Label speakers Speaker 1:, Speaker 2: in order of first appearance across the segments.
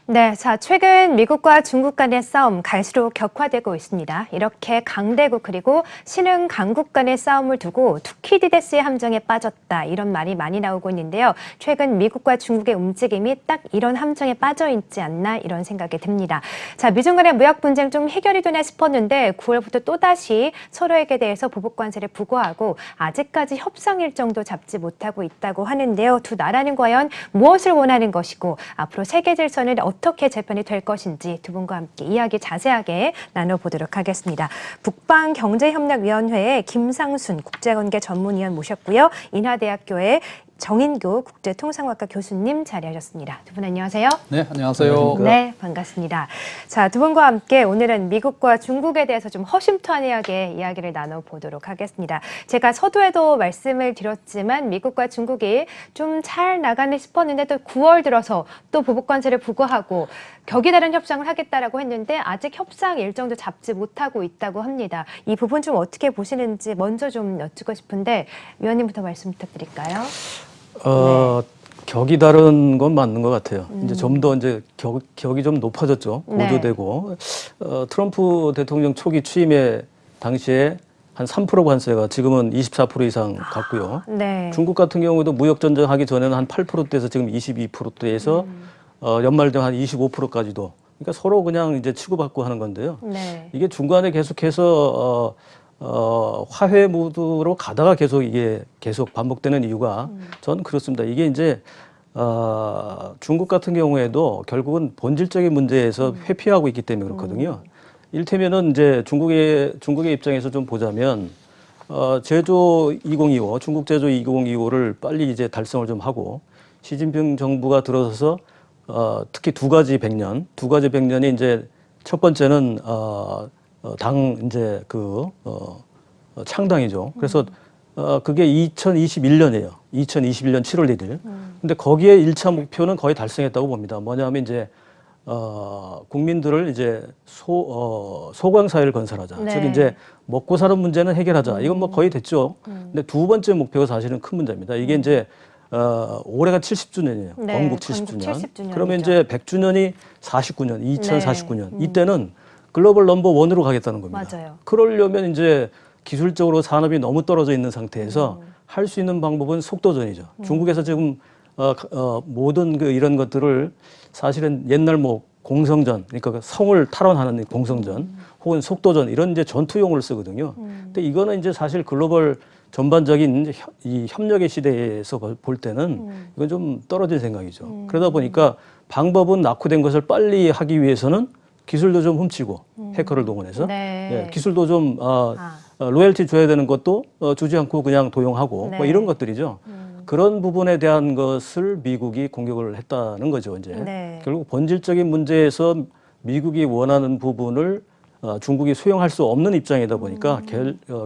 Speaker 1: 네, 자, 최근 미국과 중국 간의 싸움 갈수록 격화되고 있습니다. 이렇게 강대국 그리고 신흥 강국 간의 싸움을 두고 투키디데스의 함정에 빠졌다 이런 말이 많이 나오고 있는데요. 최근 미국과 중국의 움직임이 딱 이런 함정에 빠져 있지 않나 이런 생각이 듭니다. 자, 미중 간의 무역 분쟁 좀 해결이 되나 싶었는데 9월부터 또다시 서로에게 대해서 보복 관세를 부과하고 아직까지 협상 일정도 잡지 못하고 있다고 하는데요. 두 나라는 과연 무엇을 원하는 것이고 앞으로 세계 질서는 어떻게 재편이 될 것인지 두 분과 함께 이야기 자세하게 나눠보도록 하겠습니다. 북방경제협력위원회의 김상순 국제관계 전문위원 모셨고요. 인하대학교의 정인교 국제통상학과 교수님 자리하셨습니다. 두 분 안녕하세요.
Speaker 2: 네, 안녕하세요.
Speaker 1: 네, 반갑습니다. 자, 두 분과 함께 오늘은 미국과 중국에 대해서 좀 허심탄회하게 이야기를 나눠보도록 하겠습니다. 제가 서두에도 말씀을 드렸지만 미국과 중국이 좀 잘 나가네 싶었는데 또 9월 들어서 또 보복관세를 부과하고 격이 다른 협상을 하겠다라고 했는데 아직 협상 일정도 잡지 못하고 있다고 합니다. 이 부분 좀 어떻게 보시는지 먼저 좀 여쭙고 싶은데 위원님부터 말씀 부탁드릴까요?
Speaker 2: 격이 다른 건 맞는 것 같아요. 이제 좀 더 이제 격이 좀 높아졌죠. 고조되고 트럼프 대통령 초기 취임에 당시에 한 3% 관세가 지금은 24% 이상 갔고요.
Speaker 1: 네.
Speaker 2: 중국 같은 경우도 무역 전쟁하기 전에는 한 8%대에서 지금 22%대에서 연말 되면 한 25%까지도. 그러니까 서로 그냥 이제 치고받고 하는 건데요.
Speaker 1: 네.
Speaker 2: 이게 중간에 계속해서 화해 무드로 가다가 이게 계속 반복되는 이유가 저는 그렇습니다. 이게 이제 중국 같은 경우에도 결국은 본질적인 문제에서 회피하고 있기 때문에 그렇거든요. 이를테면은 이제 중국의 입장에서 좀 보자면 제조 2025 중국 제조 2025를 빨리 이제 달성을 좀 하고 시진핑 정부가 들어서서 특히 두 가지 100년이 이제 첫 번째는 당 이제 창당이죠. 그래서 그게 2021년이에요. 2021년 7월 1일. 근데 거기에 1차 목표는 거의 달성했다고 봅니다. 뭐냐면 이제 국민들을 이제 소강 사회를 건설하자.
Speaker 1: 네.
Speaker 2: 즉 이제 먹고 사는 문제는 해결하자. 이건 뭐 거의 됐죠. 근데 두 번째 목표가 사실은 큰 문제입니다. 이게 이제 올해가 70주년이에요.
Speaker 1: 네,
Speaker 2: 건국 70주년.
Speaker 1: 70주년이죠.
Speaker 2: 그러면 이제 100주년이 49년, 2049년.
Speaker 1: 네.
Speaker 2: 이때는 글로벌 넘버 원으로 가겠다는 겁니다.
Speaker 1: 맞아요.
Speaker 2: 그러려면 이제 기술적으로 산업이 너무 떨어져 있는 상태에서 할 수 있는 방법은 속도전이죠. 중국에서 지금 모든 이런 것들을 사실은 옛날 뭐 공성전, 그러니까 성을 탈환하는 공성전, 혹은 속도전 이런 이제 전투용어를 쓰거든요. 근데 이거는 이제 사실 글로벌 전반적인 이 협력의 시대에서 볼 때는 이건 좀 떨어진 생각이죠. 그러다 보니까 방법은 낙후된 것을 빨리 하기 위해서는 기술도 좀 훔치고 해커를 동원해서
Speaker 1: 네.
Speaker 2: 기술도 좀 로열티 줘야 되는 것도 주지 않고 그냥 도용하고
Speaker 1: 네.
Speaker 2: 뭐 이런 것들이죠. 그런 부분에 대한 것을 미국이 공격을 했다는 거죠. 이제
Speaker 1: 네.
Speaker 2: 결국 본질적인 문제에서 미국이 원하는 부분을 중국이 수용할 수 없는 입장이다 보니까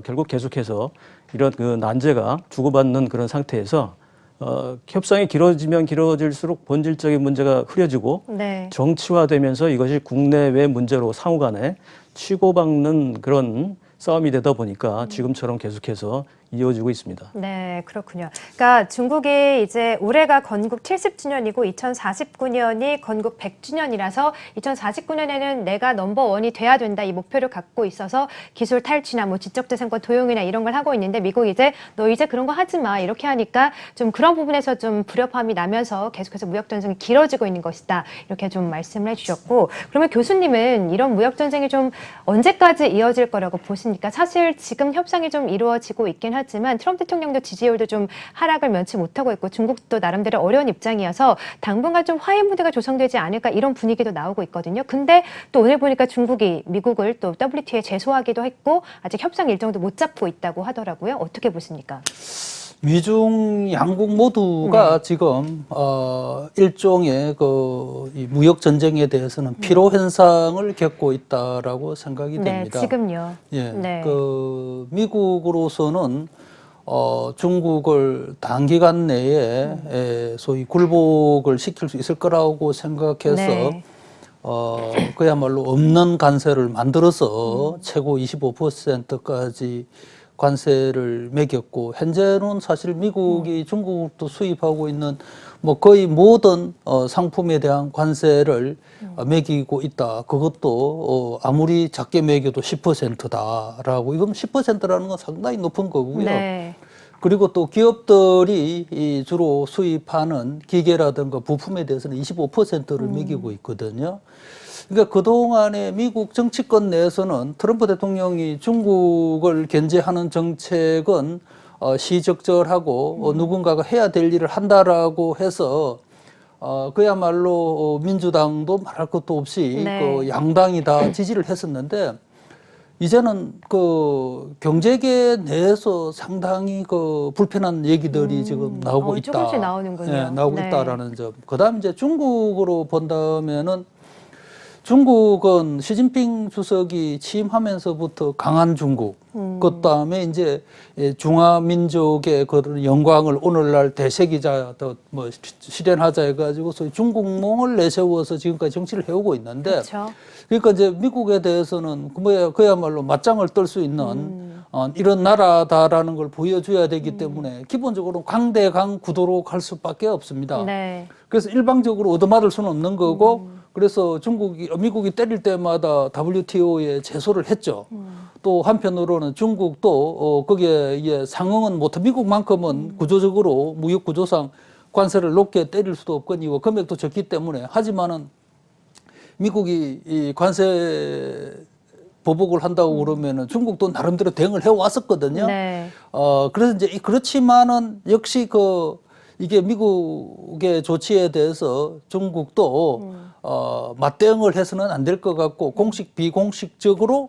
Speaker 2: 결국 계속해서 이런 난제가 주고받는 그런 상태에서 협상이 길어지면 길어질수록 본질적인 문제가 흐려지고
Speaker 1: 네.
Speaker 2: 정치화되면서 이것이 국내외 문제로 상호간에 치고받는 그런 싸움이 되다 보니까 지금처럼 계속해서 이어지고 있습니다.
Speaker 1: 네, 그렇군요. 그러니까 중국이 이제 올해가 건국 70주년이고 2049년이 건국 100주년이라서 2049년에는 내가 넘버원이 돼야 된다 이 목표를 갖고 있어서 기술 탈취나 뭐 지적재산권 도용이나 이런 걸 하고 있는데 미국이 이제 너 이제 그런 거 하지 마 이렇게 하니까 좀 그런 부분에서 좀 불협화음이 나면서 계속해서 무역전쟁이 길어지고 있는 것이다 이렇게 좀 말씀을 해주셨고 그러면 교수님은 이런 무역전쟁이 좀 언제까지 이어질 거라고 보십니까? 사실 지금 협상이 좀 이루어지고 있긴 하지만 트럼프 대통령도 지지율도 좀 하락을 면치 못하고 있고 중국도 나름대로 어려운 입장이어서 당분간 좀 화해 무드가 조성되지 않을까 이런 분위기도 나오고 있거든요. 근데 또 오늘 보니까 중국이 미국을 또 WTO에 제소하기도 했고 아직 협상 일정도 못 잡고 있다고 하더라고요. 어떻게 보십니까?
Speaker 3: 미중 양국 모두가 지금 일종의 이 무역 전쟁에 대해서는 피로 현상을 겪고 있다라고 생각이 됩니다.
Speaker 1: 네, 지금요.
Speaker 3: 예,
Speaker 1: 네.
Speaker 3: 미국으로서는 중국을 단기간 내에 소위 굴복을 시킬 수 있을 거라고 생각해서
Speaker 1: 네.
Speaker 3: 그야말로 없는 관세를 만들어서 최고 25%까지 관세를 매겼고, 현재는 사실 미국이 중국도 수입하고 있는 뭐 거의 모든 상품에 대한 관세를 매기고 있다. 그것도 아무리 작게 매겨도 10%다라고. 이건 10%라는 건 상당히 높은 거고요.
Speaker 1: 네.
Speaker 3: 그리고 또 기업들이 이 주로 수입하는 기계라든가 부품에 대해서는 25%를 매기고 있거든요. 그러니까 그동안에 미국 정치권 내에서는 트럼프 대통령이 중국을 견제하는 정책은 시적절하고 누군가가 해야 될 일을 한다라고 해서 그야말로 민주당도 말할 것도 없이
Speaker 1: 네.
Speaker 3: 그 양당이 다 지지를 했었는데, 이제는 그 경제계 내에서 상당히 그 불편한 얘기들이 지금 나오고 있다.
Speaker 1: 조금씩 나오는군요.
Speaker 3: 네, 나오고
Speaker 1: 네.
Speaker 3: 있다라는 점. 그다음 이제 중국으로 본다면은, 중국은 시진핑 주석이 취임하면서부터 강한 중국, 그다음에 이제 중화민족의 그런 영광을 오늘날 대세기자 뭐 실현하자 해가지고 소위 중국몽을 내세워서 지금까지 정치를 해오고 있는데,
Speaker 1: 그렇죠.
Speaker 3: 그러니까 이제 미국에 대해서는 그야말로 맞짱을 떨 수 있는 이런 나라다라는 걸 보여줘야 되기 때문에 기본적으로 강대강 구도로 갈 수밖에 없습니다.
Speaker 1: 네.
Speaker 3: 그래서 일방적으로 얻어맞을 수는 없는 거고, 그래서 미국이 때릴 때마다 WTO에 제소를 했죠. 또 한편으로는 중국도 거기에 상응은 못해. 미국만큼은 구조적으로 무역 구조상 관세를 높게 때릴 수도 없거니와 금액도 적기 때문에. 하지만은 미국이 이 관세 보복을 한다고 그러면은 중국도 나름대로 대응을 해 왔었거든요.
Speaker 1: 네.
Speaker 3: 그래서 이제 그렇지만은 역시 이게 미국의 조치에 대해서 중국도 맞대응을 해서는 안 될 것 같고, 공식 비공식적으로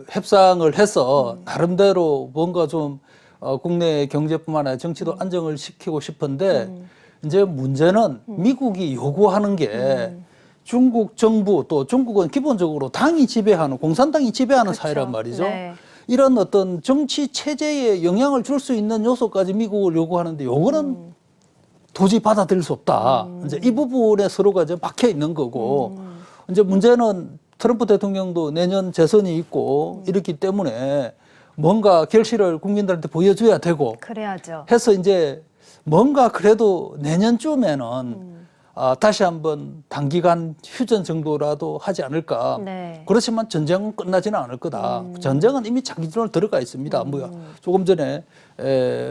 Speaker 3: 협상을 해서 나름대로 뭔가 좀 국내 경제뿐만 아니라 정치도 안정을 시키고 싶은데, 이제 문제는 미국이 요구하는 게 중국 정부, 또 중국은 기본적으로 당이 지배하는, 공산당이 지배하는
Speaker 1: 그렇죠.
Speaker 3: 사회란 말이죠.
Speaker 1: 네.
Speaker 3: 이런 어떤 정치 체제에 영향을 줄 수 있는 요소까지 미국을 요구하는데, 요거는 도저히 받아들일 수 없다. 이제 이 부분에 서로가 이제 막혀 있는 거고, 이제 문제는 트럼프 대통령도 내년 재선이 있고 이렇기 때문에 뭔가 결실을 국민들한테 보여줘야 되고
Speaker 1: 그래야죠.
Speaker 3: 해서 이제 뭔가 그래도 내년쯤에는 다시 한번 단기간 휴전 정도라도 하지 않을까.
Speaker 1: 네.
Speaker 3: 그렇지만 전쟁은 끝나지는 않을 거다. 전쟁은 이미 장기전으로 들어가 있습니다. 뭐 조금 전에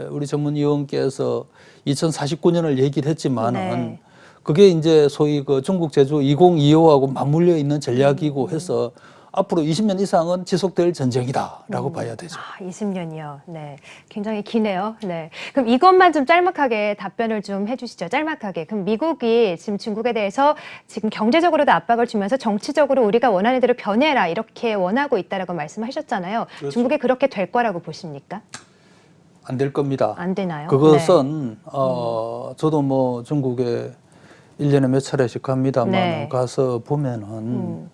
Speaker 3: 우리 전문위원께서 2049년을 얘기를 했지만은
Speaker 1: 네.
Speaker 3: 그게 이제 소위 그 중국 제조 2025하고 맞물려 있는 전략이고 해서 앞으로 20년 이상은 지속될 전쟁이다라고 봐야 되죠.
Speaker 1: 20년이요. 네. 굉장히 기네요. 네. 그럼 이것만 좀 짤막하게 답변을 좀 해주시죠. 짤막하게. 그럼 미국이 지금 중국에 대해서 지금 경제적으로도 압박을 주면서 정치적으로 우리가 원하는 대로 변해라 이렇게 원하고 있다라고 말씀하셨잖아요.
Speaker 3: 그렇죠.
Speaker 1: 중국이 그렇게 될 거라고 보십니까?
Speaker 3: 안 될 겁니다.
Speaker 1: 안 되나요?
Speaker 3: 그것은 저도 뭐 중국에 1년에 몇 차례씩 갑니다만
Speaker 1: 네.
Speaker 3: 가서 보면은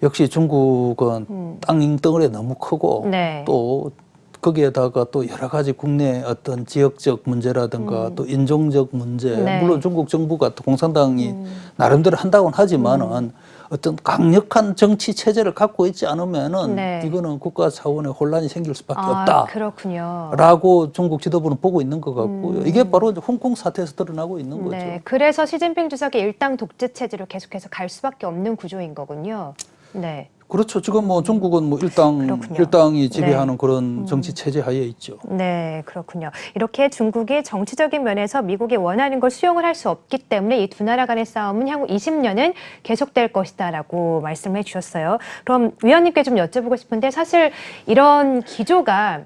Speaker 3: 역시 중국은 땅덩어리 너무 크고
Speaker 1: 네.
Speaker 3: 또 거기에다가 또 여러 가지 국내 어떤 지역적 문제라든가 또 인종적 문제,
Speaker 1: 네.
Speaker 3: 물론 중국 정부가 또 공산당이 나름대로 한다고는 하지만은 어떤 강력한 정치 체제를 갖고 있지 않으면은
Speaker 1: 네.
Speaker 3: 이거는 국가 차원의 혼란이 생길 수밖에
Speaker 1: 아,
Speaker 3: 없다.
Speaker 1: 그렇군요.
Speaker 3: 라고 중국 지도부는 보고 있는 것 같고요. 이게 바로 이제 홍콩 사태에서 드러나고 있는 거죠.
Speaker 1: 네. 그래서 시진핑 주석이 일당 독재 체제로 계속해서 갈 수밖에 없는 구조인 거군요. 네.
Speaker 3: 그렇죠. 지금 뭐 중국은 뭐
Speaker 1: 그렇군요.
Speaker 3: 일당이 지배하는 그런 정치 체제 하에 있죠.
Speaker 1: 네, 그렇군요. 이렇게 중국이 정치적인 면에서 미국이 원하는 걸 수용을 할 수 없기 때문에 이 두 나라 간의 싸움은 향후 20년은 계속될 것이다라고 말씀해 주셨어요. 그럼 위원님께 좀 여쭤보고 싶은데 사실 이런 기조가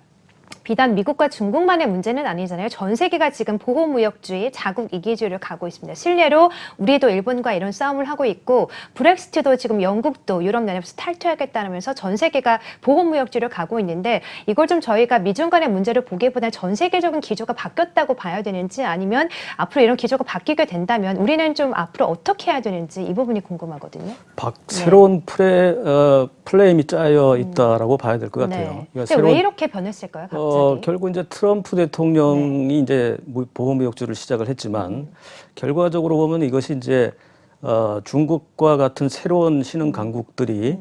Speaker 1: 비단 미국과 중국만의 문제는 아니잖아요. 전 세계가 지금 보호무역주의, 자국 이기주의를 가고 있습니다. 실례로 우리도 일본과 이런 싸움을 하고 있고 브렉시트도 지금 영국도 유럽연합에서 탈퇴하겠다면서 전 세계가 보호무역주의를 가고 있는데 이걸 좀 저희가 미중 간의 문제를 보기보다는 전 세계적인 기조가 바뀌었다고 봐야 되는지 아니면 앞으로 이런 기조가 바뀌게 된다면 우리는 좀 앞으로 어떻게 해야 되는지 이 부분이 궁금하거든요.
Speaker 2: 새로운 플레임이 짜여 있다라고 봐야 될 것 같아요.
Speaker 1: 네.
Speaker 2: 그러니까
Speaker 1: 근데 왜 이렇게 변했을까요, 갑자기?
Speaker 2: 결국 이제 트럼프 대통령이 이제 보호무역주를 시작을 했지만 결과적으로 보면 이것이 이제 중국과 같은 새로운 신흥 강국들이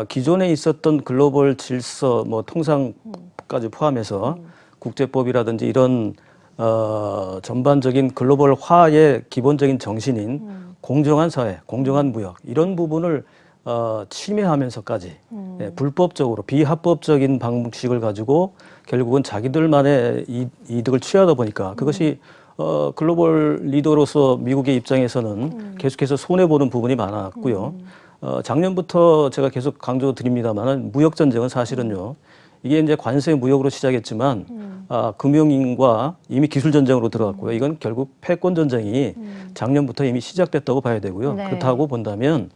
Speaker 2: 기존에 있었던 글로벌 질서, 뭐 통상까지 포함해서 국제법이라든지 이런 전반적인 글로벌화의 기본적인 정신인 공정한 사회, 공정한 무역 이런 부분을 침해하면서까지 불법적으로 비합법적인 방식을 가지고 결국은 자기들만의 이득을 취하다 보니까 그것이 글로벌 리더로서 미국의 입장에서는 계속해서 손해보는 부분이 많았고요. 작년부터 제가 계속 강조드립니다만은 무역 전쟁은 사실은요. 이게 이제 관세 무역으로 시작했지만 금융인과 이미 기술 전쟁으로 들어갔고요. 이건 결국 패권 전쟁이 작년부터 이미 시작됐다고 봐야 되고요.
Speaker 1: 네.
Speaker 2: 그렇다고 본다면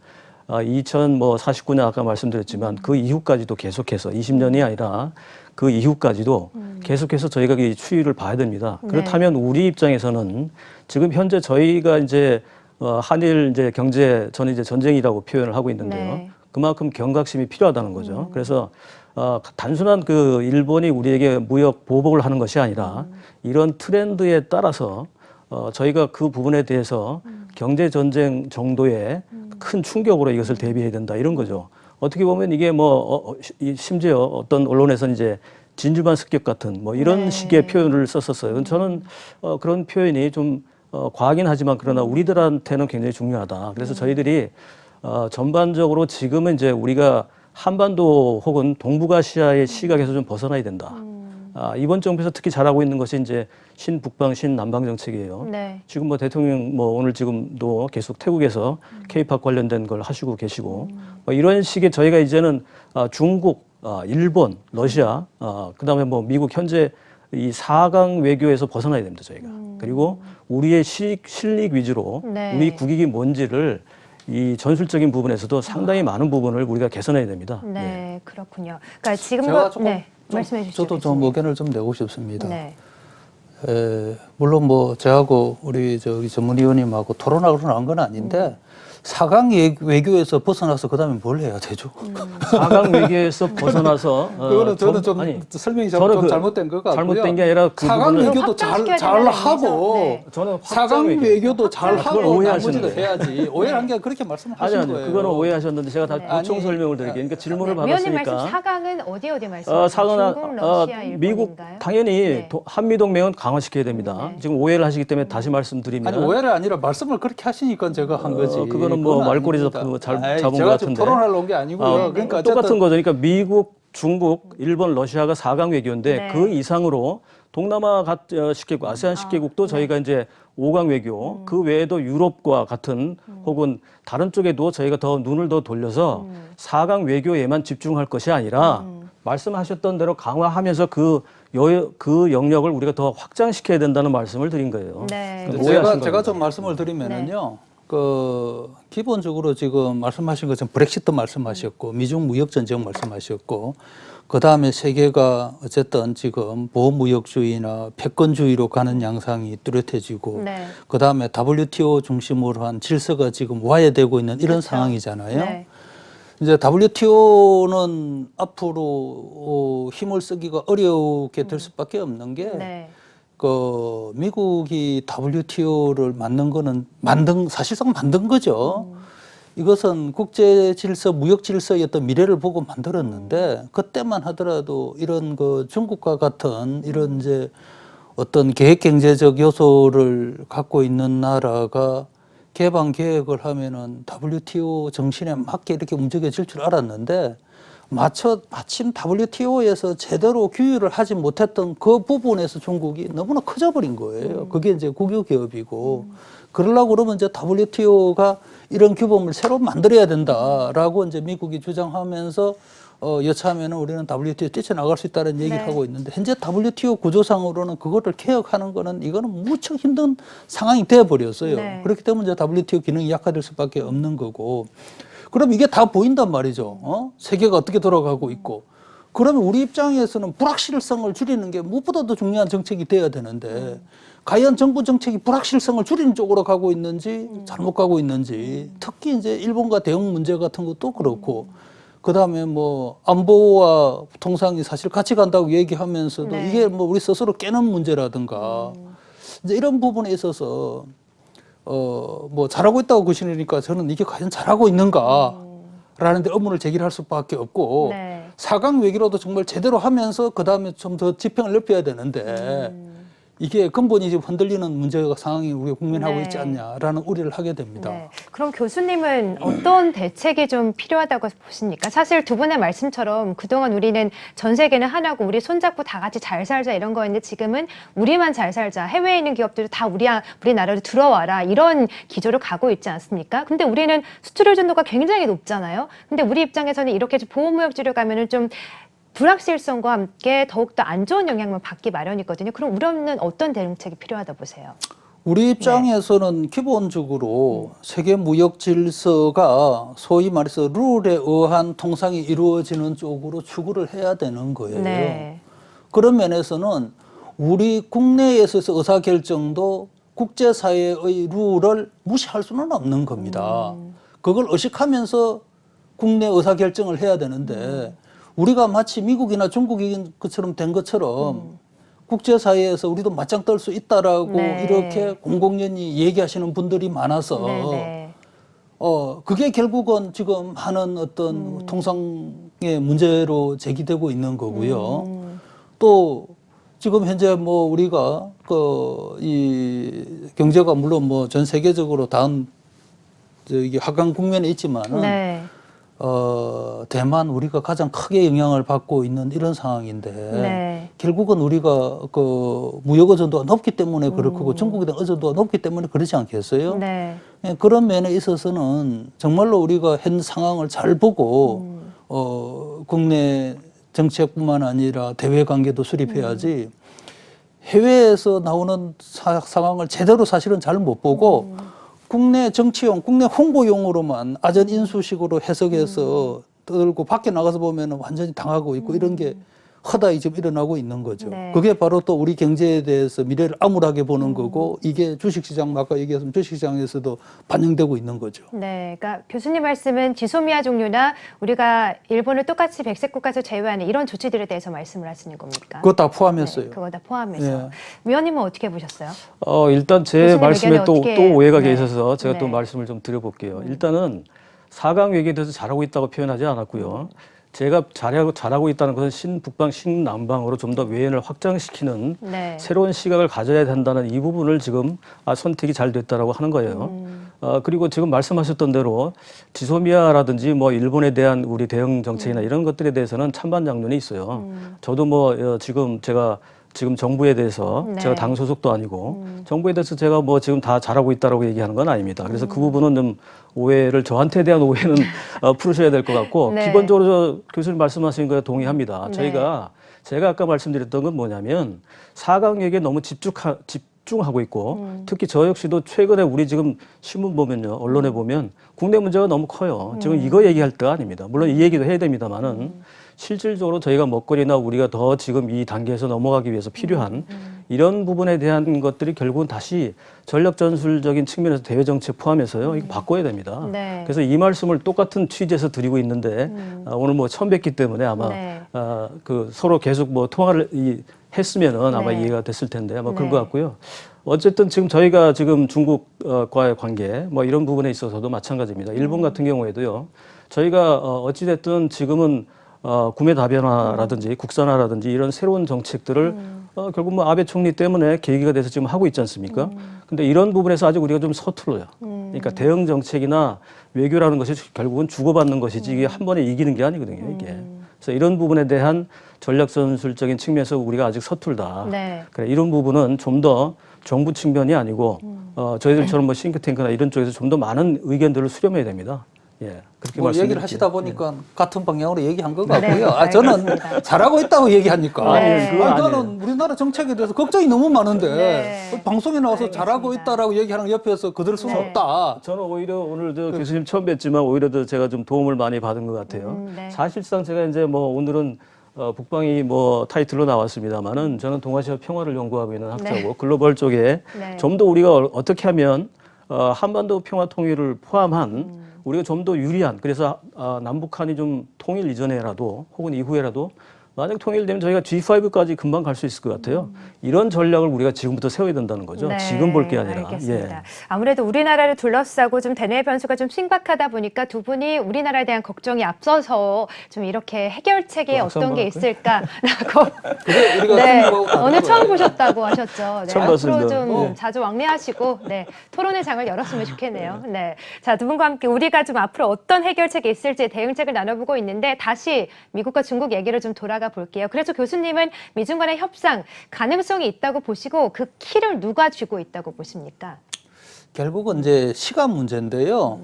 Speaker 2: 2049년 아까 말씀드렸지만 그 이후까지도 계속해서 20년이 아니라 그 이후까지도 계속해서 저희가 이 추이를 봐야 됩니다. 그렇다면 우리 입장에서는 지금 현재 저희가 이제 한일 이제 경제 저는 이제 전쟁이라고 표현을 하고 있는데요.
Speaker 1: 네.
Speaker 2: 그만큼 경각심이 필요하다는 거죠. 그래서 단순한 그 일본이 우리에게 무역 보복을 하는 것이 아니라 이런 트렌드에 따라서 저희가 그 부분에 대해서 경제 전쟁 정도의 큰 충격으로 이것을 대비해야 된다 이런 거죠. 어떻게 보면 이게 심지어 어떤 언론에서는 이제 진주만 습격 같은 뭐 이런
Speaker 1: 네.
Speaker 2: 식의 표현을 썼었어요. 저는 그런 표현이 좀 과하긴 하지만 그러나 우리들한테는 굉장히 중요하다. 그래서 저희들이 전반적으로 지금은 이제 우리가 한반도 혹은 동북아시아의 시각에서 좀 벗어나야 된다. 이번 정부에서 특히 잘하고 있는 것이 이제 신북방, 신남방 정책이에요.
Speaker 1: 네.
Speaker 2: 지금 뭐 대통령 오늘 지금도 계속 태국에서 케이팝 관련된 걸 하시고 계시고 뭐 이런 식의 저희가 이제는 중국, 일본, 러시아, 그다음에 뭐 미국 현재 이 4강 외교에서 벗어나야 됩니다, 저희가. 그리고 우리의 실익 위주로
Speaker 1: 네.
Speaker 2: 우리 국익이 뭔지를 이 전술적인 부분에서도 상당히 많은 부분을 우리가 개선해야 됩니다.
Speaker 1: 네, 그렇군요. 그러니까 지금
Speaker 3: 제가 조금
Speaker 1: 말씀해 주시죠.
Speaker 3: 저도 좀
Speaker 1: 교수님.
Speaker 3: 의견을 좀 내고 싶습니다.
Speaker 1: 네.
Speaker 3: 물론 뭐 저하고 우리 저기 전문위원님하고 토론하러 나온 건 아닌데 4강 외교에서 벗어나서 그다음에 뭘 해야 되죠?
Speaker 2: 4강 외교에서 벗어나서
Speaker 3: 그거는 저는 좀 설명이 좀 잘못된 것 같고요.
Speaker 2: 잘못된 게 아니라 그
Speaker 3: 4강
Speaker 2: 부분을
Speaker 3: 외교도
Speaker 1: 확장시켜야
Speaker 3: 잘
Speaker 1: 된다는
Speaker 3: 하고
Speaker 1: 얘기죠. 네.
Speaker 2: 저는 확장
Speaker 3: 4강 외교도 잘
Speaker 2: 그걸
Speaker 3: 하고
Speaker 2: 오해하시는
Speaker 3: 나머지도
Speaker 2: 거예요.
Speaker 3: 해야지. 오해한 게 그렇게 말씀하신
Speaker 2: 아니
Speaker 3: 거예요.
Speaker 2: 그거는 오해하셨는데 제가 다
Speaker 1: 네.
Speaker 2: 보충
Speaker 3: 아니,
Speaker 2: 설명을 드릴게요. 그러니까 질문을
Speaker 1: 위원님 말씀
Speaker 2: 받았으니까
Speaker 1: 4강은 어디 말씀하세요?
Speaker 2: 사강은
Speaker 1: 중국, 러시아,
Speaker 2: 미국
Speaker 1: 일본인가요?
Speaker 2: 당연히
Speaker 1: 네.
Speaker 2: 한미동맹은 강화시켜야 됩니다. 지금 오해를 하시기 때문에 다시 말씀드리면
Speaker 3: 아니 오해가 아니라 말씀을 그렇게 하시니까 제가 한 거지.
Speaker 2: 그거는 뭐
Speaker 3: 그건
Speaker 2: 말꼬리
Speaker 3: 아닙니다.
Speaker 2: 잡고 잡은
Speaker 3: 아이,
Speaker 2: 것
Speaker 3: 제가 지금
Speaker 2: 같은데.
Speaker 3: 토론하러 온 게 아니고요. 그러니까
Speaker 2: 똑같은
Speaker 3: 어쨌든
Speaker 2: 거죠. 그러니까 미국, 중국, 일본, 러시아가 4강 외교인데
Speaker 1: 네.
Speaker 2: 그 이상으로 동남아 10개국, 아세안 10개국도 저희가 이제 5강 외교, 그 외에도 유럽과 같은 혹은 다른 쪽에도 저희가 더 눈을 더 돌려서 4강 외교에만 집중할 것이 아니라 말씀하셨던 대로 강화하면서 그 영역을 우리가 더 확장시켜야 된다는 말씀을 드린 거예요.
Speaker 1: 네.
Speaker 2: 근데
Speaker 3: 제가
Speaker 2: 오해하신
Speaker 3: 좀
Speaker 2: 겁니다.
Speaker 3: 말씀을 드리면은요. 기본적으로 지금 말씀하신 것처럼 브렉시트 말씀하셨고 미중 무역 전쟁 말씀하셨고 그다음에 세계가 어쨌든 지금 보호무역주의나 패권주의로 가는 양상이 뚜렷해지고
Speaker 1: 네.
Speaker 3: 그다음에 WTO 중심으로 한 질서가 지금 와해되고 있는 이런
Speaker 1: 그렇죠.
Speaker 3: 상황이잖아요.
Speaker 1: 네.
Speaker 3: 이제 WTO는 앞으로 힘을 쓰기가 어렵게 될 수밖에 없는 게
Speaker 1: 네.
Speaker 3: 미국이 WTO를 만든 거는 사실상 만든 거죠. 이것은 국제 질서, 무역 질서의 어떤 미래를 보고 만들었는데 그때만 하더라도 이런 중국과 같은 이런 이제 어떤 계획 경제적 요소를 갖고 있는 나라가 개방 계획을 하면은 WTO 정신에 맞게 이렇게 움직여질 줄 알았는데 마침 WTO에서 제대로 규율을 하지 못했던 그 부분에서 중국이 너무나 커져버린 거예요. 그게 이제 국유 기업이고 그러려고 그러면 이제 WTO가 이런 규범을 새로 만들어야 된다라고 이제 미국이 주장하면서 여차하면은 우리는 WTO 뛰쳐나갈 수 있다는 얘기를
Speaker 1: 네.
Speaker 3: 하고 있는데 현재 WTO 구조상으로는 그거를 개혁하는 거는 이거는 무척 힘든 상황이 되어버렸어요.
Speaker 1: 네.
Speaker 3: 그렇기 때문에 이제 WTO 기능이 약화될 수밖에 없는 거고 그럼 이게 다 보인단 말이죠. 세계가 어떻게 돌아가고 있고. 그러면 우리 입장에서는 불확실성을 줄이는 게 무엇보다도 중요한 정책이 돼야 되는데 과연 정부 정책이 불확실성을 줄이는 쪽으로 가고 있는지 잘못 가고 있는지 특히 이제 일본과 대응 문제 같은 것도 그렇고 그다음에 뭐 안보와 통상이 사실 같이 간다고 얘기하면서도
Speaker 1: 네.
Speaker 3: 이게 뭐 우리 스스로 깨는 문제라든가 이제 이런 부분에 있어서 뭐 잘하고 있다고 그러시니까 저는 이게 과연 잘하고 있는가? 라는 데 의문을 제기할 수밖에 없고
Speaker 1: 네.
Speaker 3: 4강 외교라도 정말 제대로 하면서 그다음에 좀 더 지평을 넓혀야 되는데 이게 근본이 지금 흔들리는 문제가 상황이 우리 국민하고
Speaker 1: 네.
Speaker 3: 있지 않냐라는 우려를 하게 됩니다.
Speaker 1: 네. 그럼 교수님은 어떤 대책이 좀 필요하다고 보십니까? 사실 두 분의 말씀처럼 그동안 우리는 전 세계는 하나고 우리 손잡고 다 같이 잘 살자 이런 거였는데 지금은 우리만 잘 살자. 해외에 있는 기업들이 다 우리나라로 들어와라. 이런 기조로 가고 있지 않습니까? 근데 우리는 수출 의존도가 굉장히 높잖아요. 근데 우리 입장에서는 이렇게 보호무역지로 가면은 좀 불확실성과 함께 더욱더 안 좋은 영향만 받기 마련이거든요. 그럼 우리는 어떤 대응책이 필요하다 보세요?
Speaker 3: 우리 입장에서는 기본적으로 세계 무역 질서가 소위 말해서 룰에 의한 통상이 이루어지는 쪽으로 추구를 해야 되는 거예요.
Speaker 1: 네.
Speaker 3: 그런 면에서는 우리 국내에서 의사결정도 국제사회의 룰을 무시할 수는 없는 겁니다. 그걸 의식하면서 국내 의사결정을 해야 되는데 우리가 마치 미국이나 중국인 것처럼 된 것처럼 국제사회에서 우리도 맞짱 떨 수 있다라고
Speaker 1: 네.
Speaker 3: 이렇게 공공연히 얘기하시는 분들이 많아서
Speaker 1: 네.
Speaker 3: 그게 결국은 지금 하는 어떤 통상의 문제로 제기되고 있는 거고요. 또 지금 현재 뭐 우리가 이 경제가 물론 뭐 전 세계적으로 다음 저기 하강 국면에 있지만은
Speaker 1: 네.
Speaker 3: 대만 우리가 가장 크게 영향을 받고 있는 이런 상황인데
Speaker 1: 네.
Speaker 3: 결국은 우리가 그 무역 의존도가 높기 때문에 그렇고 중국에 대한 의존도가 높기 때문에 그렇지 않겠어요?
Speaker 1: 네.
Speaker 3: 예, 그런 면에 있어서는 정말로 우리가 현 상황을 잘 보고 국내 정책뿐만 아니라 대외 관계도 수립해야지 해외에서 나오는 상황을 제대로 사실은 잘 못 보고 국내 정치용, 국내 홍보용으로만 아전 인수식으로 해석해서 들고 밖에 나가서 보면 완전히 당하고 있고 이런 게 허다히 지금 일어나고 있는 거죠.
Speaker 1: 네.
Speaker 3: 그게 바로 또 우리 경제에 대해서 미래를 암울하게 보는 거고 이게 주식시장 아까 얘기했으면 주식시장에서도 반영되고 있는 거죠.
Speaker 1: 네, 그러니까 교수님 말씀은 지소미아 종류나 우리가 일본을 똑같이 백색 국가에서 제외하는 이런 조치들에 대해서 말씀을 하시는 겁니까?
Speaker 3: 그거 다 포함했어요.
Speaker 1: 네, 그거 다 포함해서.
Speaker 3: 예.
Speaker 1: 위원님은 어떻게 보셨어요?
Speaker 2: 일단 제
Speaker 1: 교수님
Speaker 2: 말씀에
Speaker 1: 의견을
Speaker 2: 또
Speaker 1: 어떻게-
Speaker 2: 오해가
Speaker 1: 네.
Speaker 2: 계셔서 제가 또
Speaker 1: 네.
Speaker 2: 말씀을 좀 드려볼게요. 일단은 4강 외교에 대해서 잘하고 있다고 표현하지 않았고요. 제가 잘하고 있다는 것은 신북방, 신남방으로 좀 더 외연을 확장시키는
Speaker 1: 네.
Speaker 2: 새로운 시각을 가져야 된다는 이 부분을 지금 선택이 잘 됐다라고 하는 거예요. 그리고 지금 말씀하셨던 대로 지소미아라든지 뭐 일본에 대한 우리 대응 정책이나 이런 것들에 대해서는 찬반 양론이 있어요. 저도 뭐 지금 정부에 대해서
Speaker 1: 네.
Speaker 2: 제가 당 소속도 아니고 정부에 대해서 제가 뭐 지금 다 잘하고 있다라고 얘기하는 건 아닙니다. 그래서 그 부분은 좀 오해를 저한테 대한 오해는 풀으셔야 될 것 같고
Speaker 1: 네.
Speaker 2: 기본적으로 저 교수님 말씀하신 거에 동의합니다.
Speaker 1: 네.
Speaker 2: 제가 아까 말씀드렸던 건 뭐냐면 4강 얘기에 너무 집중하고 있고 특히 저 역시도 최근에 우리 지금 신문 보면요, 언론에 보면 국내 문제가 너무 커요. 지금 이거 얘기할 때가 아닙니다. 물론 이 얘기도 해야 됩니다만은 실질적으로 저희가 먹거리나 우리가 더 지금 이 단계에서 넘어가기 위해서 필요한 이런 부분에 대한 것들이 결국은 다시 전략 전술적인 측면에서 대외 정책 포함해서요, 이거 바꿔야 됩니다.
Speaker 1: 네.
Speaker 2: 그래서 이 말씀을 똑같은 취지에서 드리고 있는데 오늘 뭐 처음 뵙기 때문에 아마
Speaker 1: 네.
Speaker 2: 그 서로 계속 뭐 통화를 했으면은 아마
Speaker 1: 네.
Speaker 2: 이해가 됐을 텐데 아마 그런
Speaker 1: 네.
Speaker 2: 것 같고요. 어쨌든 저희가 지금 중국과의 관계 뭐 이런 부분에 있어서도 마찬가지입니다. 일본 같은 경우에도요. 저희가 어찌됐든 지금은 구매 다변화라든지 국산화라든지 이런 새로운 정책들을 결국 뭐 아베 총리 때문에 계기가 돼서 지금 하고 있지 않습니까? 근데 이런 부분에서 아직 우리가 좀 서툴러요. 그러니까 대응 정책이나 외교라는 것이 결국은 주고받는 것이지 이게 한 번에 이기는 게 아니거든요, 이게. 그래서 이런 부분에 대한 전략 전술적인 측면에서 우리가 아직 서툴다.
Speaker 1: 네.
Speaker 2: 그래, 이런 부분은 좀 더 정부 측면이 아니고 저희들처럼 뭐 싱크탱크나 이런 쪽에서 좀 더 많은 의견들을 수렴해야 됩니다. 예, 그렇게
Speaker 3: 뭐 얘기를
Speaker 2: 말씀드릴게요.
Speaker 3: 하시다 보니까 같은 방향으로 얘기한 것
Speaker 1: 네,
Speaker 3: 같고요. 저는
Speaker 1: 알겠습니다.
Speaker 3: 잘하고 있다고 얘기하니까.
Speaker 1: 네.
Speaker 2: 그건 아니에요.
Speaker 3: 저는 우리나라 정책에 대해서 걱정이 너무 많은데
Speaker 1: 네.
Speaker 3: 방송에 나와서
Speaker 1: 알겠습니다.
Speaker 3: 잘하고 있다라고 얘기하는 옆에서 그들 수는
Speaker 1: 네.
Speaker 3: 없다.
Speaker 2: 저는 오히려 오늘 교수님 처음 뵀지만 오히려 더 제가 좀 도움을 많이 받은 것 같아요.
Speaker 1: 네.
Speaker 2: 사실상 제가 이제 뭐 오늘은 북방이 뭐 타이틀로 나왔습니다만은 저는 동아시아 평화를 연구하고 있는 학자고 글로벌 쪽에
Speaker 1: 네.
Speaker 2: 좀 더 우리가 어떻게 하면 한반도 평화 통일을 포함한 우리가 좀 더 유리한 그래서 남북한이 좀 통일 이전에라도 혹은 이후에라도 만약 통일되면 저희가 G5까지 금방 갈 수 있을 것 같아요. 이런 전략을 우리가 지금부터 세워야 된다는 거죠.
Speaker 1: 네,
Speaker 2: 지금 볼 게 아니라.
Speaker 1: 알겠습니다.
Speaker 2: 예.
Speaker 1: 아무래도 우리나라를 둘러싸고 좀 대내 변수가 좀 심각하다 보니까 두 분이 우리나라에 대한 걱정이 앞서서 좀 이렇게 해결책이
Speaker 2: 박수
Speaker 1: 어떤
Speaker 2: 한번
Speaker 1: 게
Speaker 2: 할까요?
Speaker 1: 있을까라고.
Speaker 3: 그래, 우리가
Speaker 1: 네,
Speaker 3: 승부하고 다른
Speaker 1: 오늘 처음
Speaker 3: 거예요.
Speaker 1: 보셨다고 하셨죠. 네,
Speaker 2: 처음
Speaker 1: 앞으로
Speaker 2: 봤습니다.
Speaker 1: 좀
Speaker 2: 네.
Speaker 1: 자주 왕래하시고 네, 토론의 장을 열었으면 좋겠네요. 네, 자, 두 분과 함께 우리가 좀 앞으로 어떤 해결책이 있을지 대응책을 나눠보고 있는데 다시 미국과 중국 얘기를 좀 돌아가 볼게요. 그래서 교수님은 미중 간의 협상 가능성이 있다고 보시고 그 키를 누가 쥐고 있다고 보십니까?
Speaker 3: 결국은 이제 시간 문제인데요.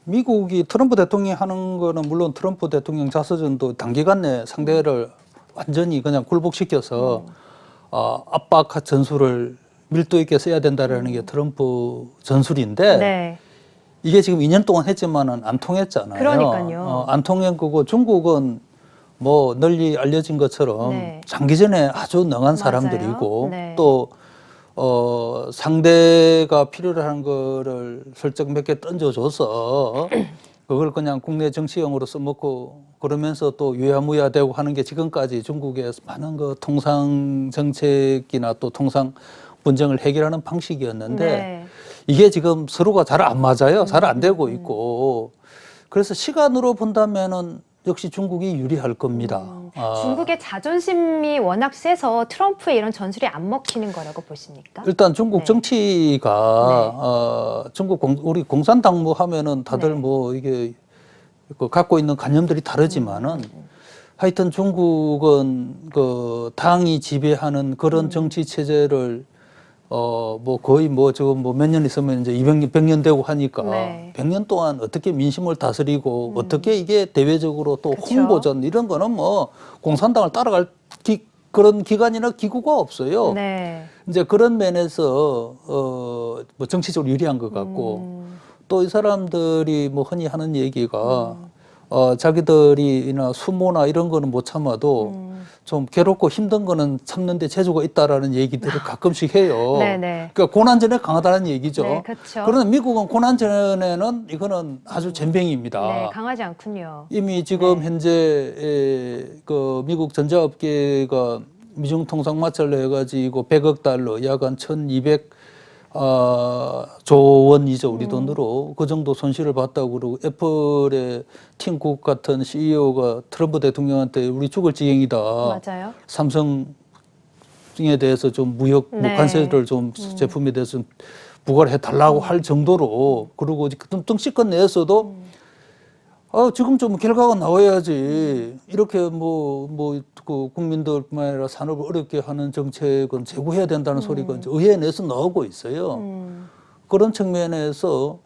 Speaker 3: 미국이 트럼프 대통령이 하는 거는 물론 트럼프 대통령 자서전도 단기간 내 상대를 완전히 그냥 굴복시켜서 압박 전술을 밀도 있게 써야 된다라는 게 트럼프 전술인데
Speaker 1: 네,
Speaker 3: 이게 지금 2년 동안 했지만은 안 통했잖아요.
Speaker 1: 그러니까요.
Speaker 3: 안 통한 거고 중국은 뭐 널리 알려진 것처럼
Speaker 1: 네.
Speaker 3: 장기전에 아주 능한 사람들이고
Speaker 1: 네.
Speaker 3: 또 상대가 필요로 하는 거를 슬쩍 몇 개 던져줘서 그걸 그냥 국내 정치용으로 써먹고 그러면서 또 유야무야되고 하는 게 지금까지 중국의 많은 그 통상 정책이나 또 통상 분쟁을 해결하는 방식이었는데
Speaker 1: 네.
Speaker 3: 이게 지금 서로가 잘 안 맞아요. 잘 안 되고 있고 그래서 시간으로 본다면은 역시 중국이 유리할 겁니다.
Speaker 1: 중국의 자존심이 워낙 세서 트럼프의 이런 전술이 안 먹히는 거라고 보십니까?
Speaker 3: 일단 중국
Speaker 1: 네.
Speaker 3: 정치가 중국 우리 공산당무 하면은 다들
Speaker 1: 네.
Speaker 3: 뭐 이게 그 갖고 있는 관념들이 다르지만은 하여튼 중국은 그 당이 지배하는 그런 정치 체제를 뭐 거의 뭐 지금 뭐 몇 년 있으면 이제 100년 되고 하니까
Speaker 1: 네.
Speaker 3: 100년 동안 어떻게 민심을 다스리고 어떻게 이게 대외적으로 또
Speaker 1: 그쵸.
Speaker 3: 홍보전 이런 거는 뭐 공산당을 따라갈 그런 기관이나 기구가 없어요.
Speaker 1: 네.
Speaker 3: 이제 그런 면에서 뭐 정치적으로 유리한 것 같고 또 이 사람들이 뭐 흔히 하는 얘기가 자기들이나 수모나 이런 거는 못 참아도 좀 괴롭고 힘든 거는 참는데 재주가 있다라는 얘기들을 가끔씩 해요.
Speaker 1: 네네.
Speaker 3: 그러니까 고난전에 강하다는 얘기죠.
Speaker 1: 네, 그렇죠.
Speaker 3: 그러나 미국은 고난전에는 이거는 아주 젬병입니다.
Speaker 1: 네, 강하지 않군요.
Speaker 3: 이미 지금
Speaker 1: 네.
Speaker 3: 현재 그 미국 전자업계가 미중 통상 마찰로 해가지고 100억 달러, 약 한 1,200조 원이죠 우리 돈으로 그 정도 손실을 봤다고 그러고 애플의 팀쿡 같은 CEO가 트럼프 대통령한테 우리 죽을 지경이다.
Speaker 1: 맞아요.
Speaker 3: 삼성에 대해서 좀 무역
Speaker 1: 네.
Speaker 3: 관세를 좀 제품에 대해서 좀 부과를 해달라고 할 정도로 그리고 등치껏 내에서도 지금 좀 결과가 나와야지. 이렇게 그 국민들뿐만 아니라 산업을 어렵게 하는 정책은 제고해야 된다는 소리가 이제 의회 내에서 나오고 있어요. 그런 측면에서,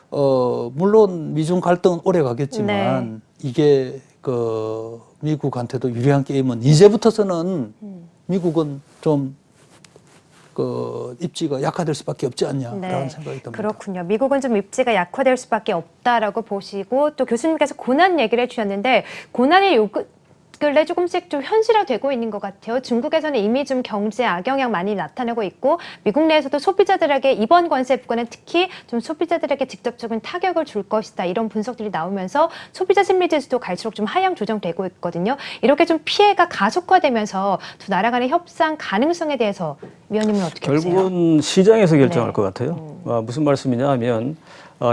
Speaker 3: 물론 미중 갈등은 오래 가겠지만, 이게 그 미국한테도 유리한 게임은 이제부터서는 미국은 좀 그 입지가 약화될 수밖에 없지 않냐라는
Speaker 1: 네,
Speaker 3: 생각이 듭니다.
Speaker 1: 그렇군요. 미국은 좀 입지가 약화될 수밖에 없다라고 보시고 또 교수님께서 고난 얘기를 해주셨는데 고난이 근래 조금씩 좀 현실화되고 있는 것 같아요. 중국에서는 이미 좀 경제 악영향 많이 나타나고 있고 미국 내에서도 소비자들에게 이번 관세 부과는 특히 좀 소비자들에게 직접적인 타격을 줄 것이다. 이런 분석들이 나오면서 소비자 심리지수도 갈수록 좀 하향 조정되고 있거든요. 이렇게 좀 피해가 가속화되면서 두 나라 간의 협상 가능성에 대해서 위원님은 어떻게 보세요?
Speaker 2: 결국은 시장에서 결정할
Speaker 1: 네.
Speaker 2: 것 같아요. 무슨 말씀이냐 하면